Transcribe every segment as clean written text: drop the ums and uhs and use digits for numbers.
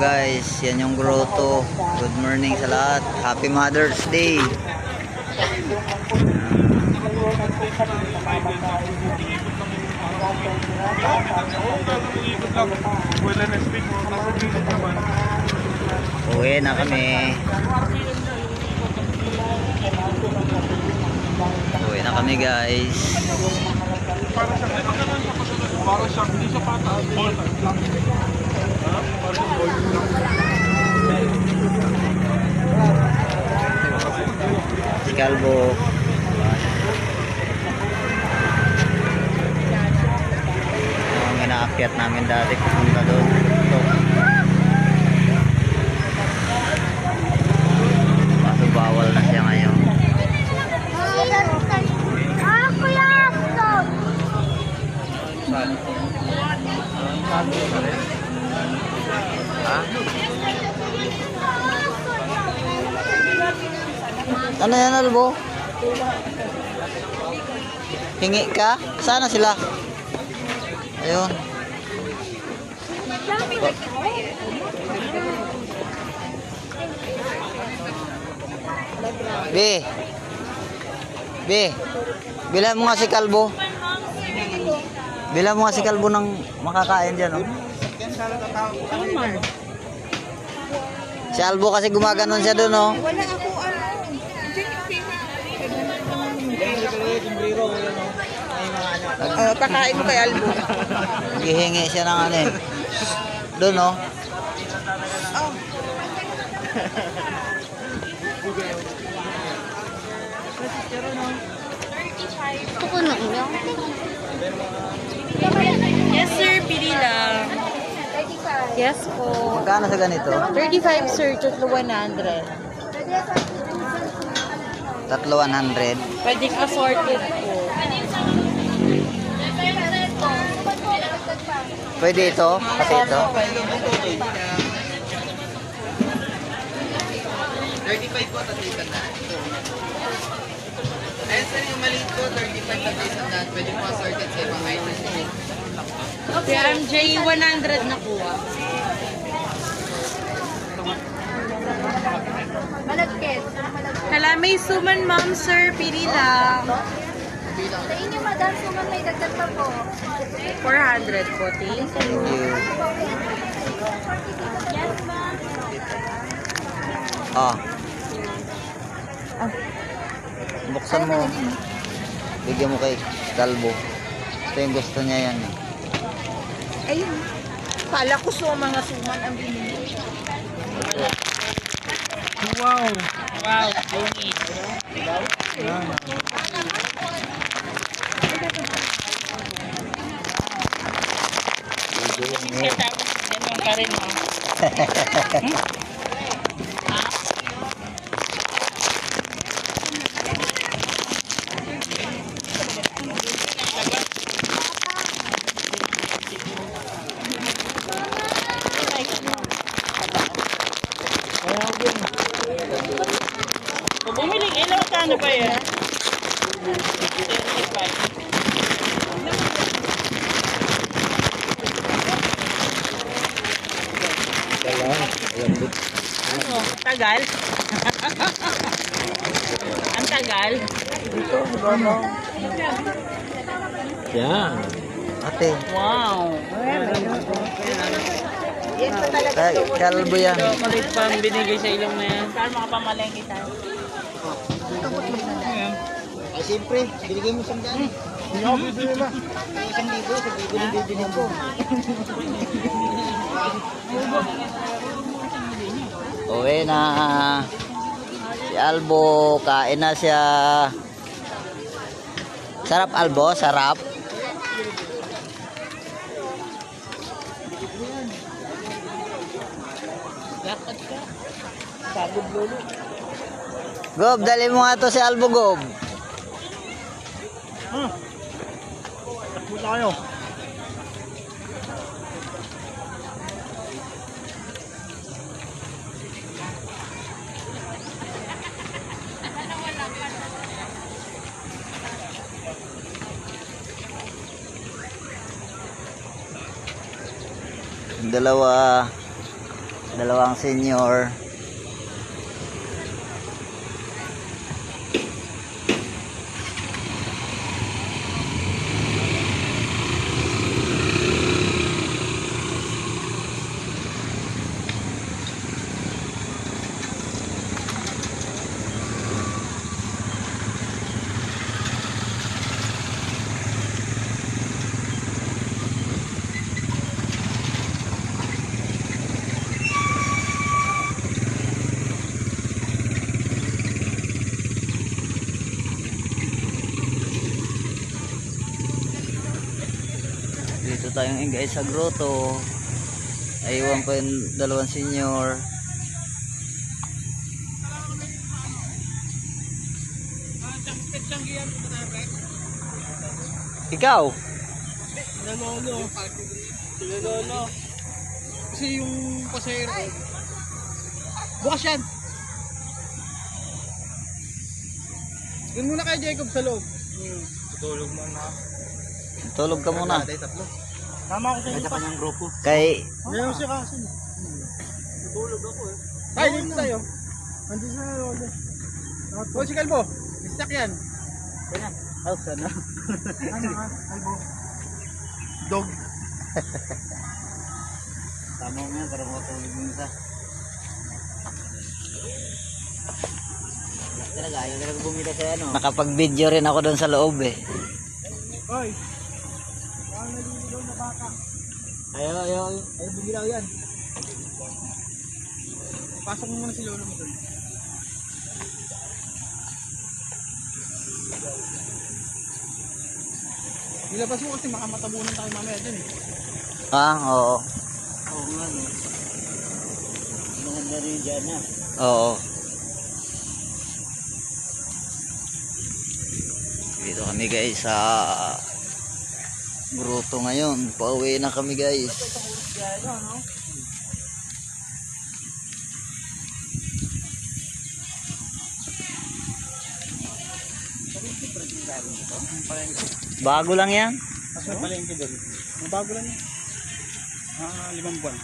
guys, yan yung grotto. Good morning sa lahat. Happy Mother's Day. Uwi na kami. Uwi na kami guys. Para siya, hindi siya pata. Si Calvo. Yung inaakyat namin dati papunta doon. Ito. Kaso bawal na siya ngayon. Ano yan, Albo? Hingi ka? Sana sila? Ayun. B. Bilhan mo nga si Calvo. Bilhan mo nga si Calvo ng makakain dyan, oh. Si Albo kasi gumaganon siya doon, oh. Wala ako pakain mo kay Albo. Gihingi siya ng ano eh. Doon, oh. Pupuno niyo? Yes sir, pili lang. Yes po. Magkano sa ganito? 35 sir, tatlo 100. Tatlo 100. Pwedeng assorted po. Pwede ito? Pati ito? 35 po, tatipan na. Ayun sir, yung maliit po, 35 tatipan na. Pwede po assorted sa ibang items. Si MJ, 100 na kuha. Malagkit. Kalamay suman ma'am sir, pili lang. Sa inyo, madam, suman may dagdag pa po. 400 po, thank you. Thank you. Yes, ma'am. Oh. Buksan mo. Bigyan mo kay Calvo. Ito yung gusto niya yan. Ayun. Kala ko mga suman ang binili. Wow! Wow, bungis. Ganun ka rin mo. Bumili, ilang kano ba yan? 35. Ano? Tagal? Ang tagal? Yan. Ate. Wow! Calvo yan. Malit pa ang binigay sa ilong na yan. Saan makapamalengke tayo? Ay, siyempre, binigay mo siyang daan. Hindi ako bibili na. 1,000, sa bibo ng bibili ko. Uwi na. Si Albo, kain na siya. Sarap, Albo, sarap. Lakad ka. Pagod lolo. Gob, dali mo nga to si Albo, Gob. Punta kayo. Dalawa. Dalawang senior. Dito tayong ingay sa grotto. Aywan pa yung dalawang senior. Ikaw? Sinalolo. Kasi yung pasahero. Bukas yan. Doon muna kay Jacob sa loob. Tutulog mo na. Tulog ka muna. Tatlo. Tama ako sa inyo. Kanyang grupo. Kay Meron siya kasi. Tutulog ako eh. Tayo, dito tayo. Andi sa lolo. O, si Kalbo. Istak yan. Kaya. oh, sana. Ano nga? Kalbo. Dog. Tama mo yan para makatulog mo isa. Talaga, ayaw talaga bumita sa ano. Nakapag-video rin ako doon sa loob eh. Hoy. Parang naliligaw na baka. Ayaw. Ay, bumilaw yan. Pasok mo muna si lolo mo doon. Nilabas mo kasi makamatabunan tayo mamaya dun eh. Ah, oo. Oo nga no. Maganda rin dyan na. Oo. Dito kami guys sa gruto ngayon. Pauwi na kami guys. Bago lang yan. Mas may palengke doon. Ang bago lang yan. 5 buwan.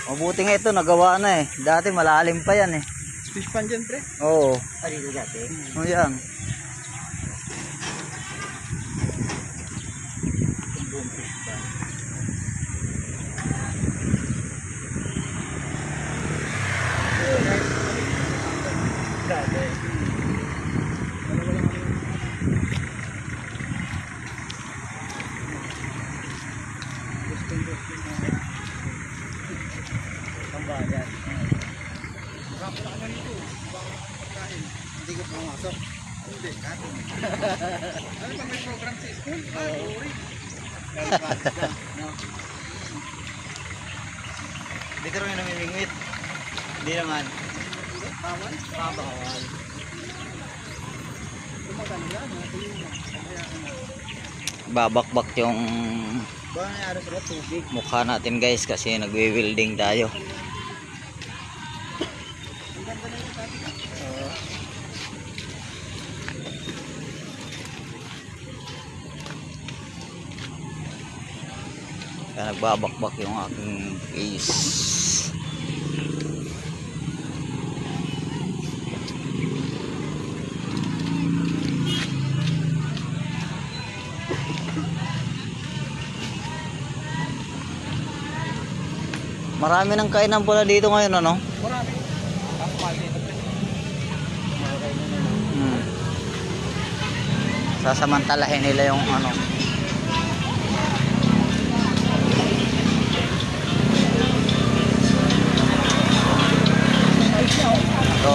Mabuti nga ito, nagawa na eh. Dati malalim pa yan eh. Fish pan dyan pre. Oo. Dito dati. Oh, yan. Hindi ko pumasok. Hindi, kato. Ano ba may program sa school? Uri. Dito rin namimingwit. Hindi naman. Bawal? Bawal. Tumagal yan. Babakbak yung Ba nangyari sila tubig? mukha natin guys kasi nagwi-welding tayo. Kaya nagbabakbak yung aking face. Marami ng kainan pala dito ngayon ano? Marami. Tapos mahal dito. Hmm. Sasamantalahin nila yung ano. So,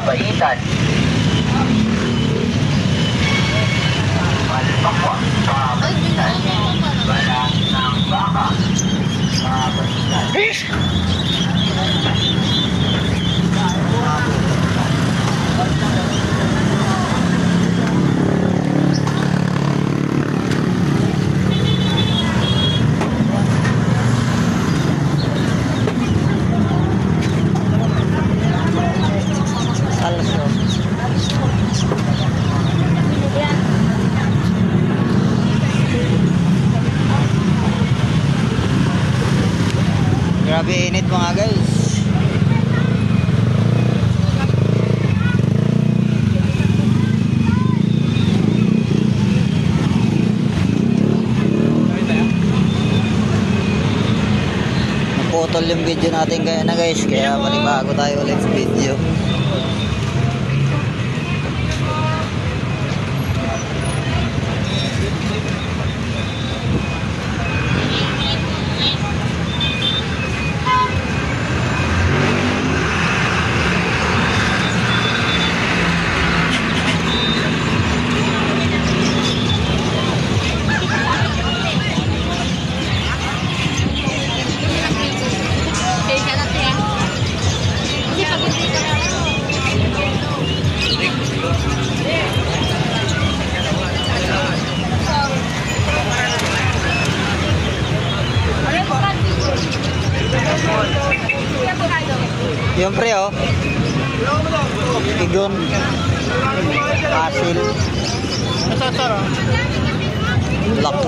Mabaitan. Malpakwa sa Mabaitan. Balat ng baka. Mabaitan. Salso. Grabe init mga guys. Naputol yung video natin kaya na guys, kaya panibago tayo ulit sa video. Yung pre oh. Igon. Asil. Laki.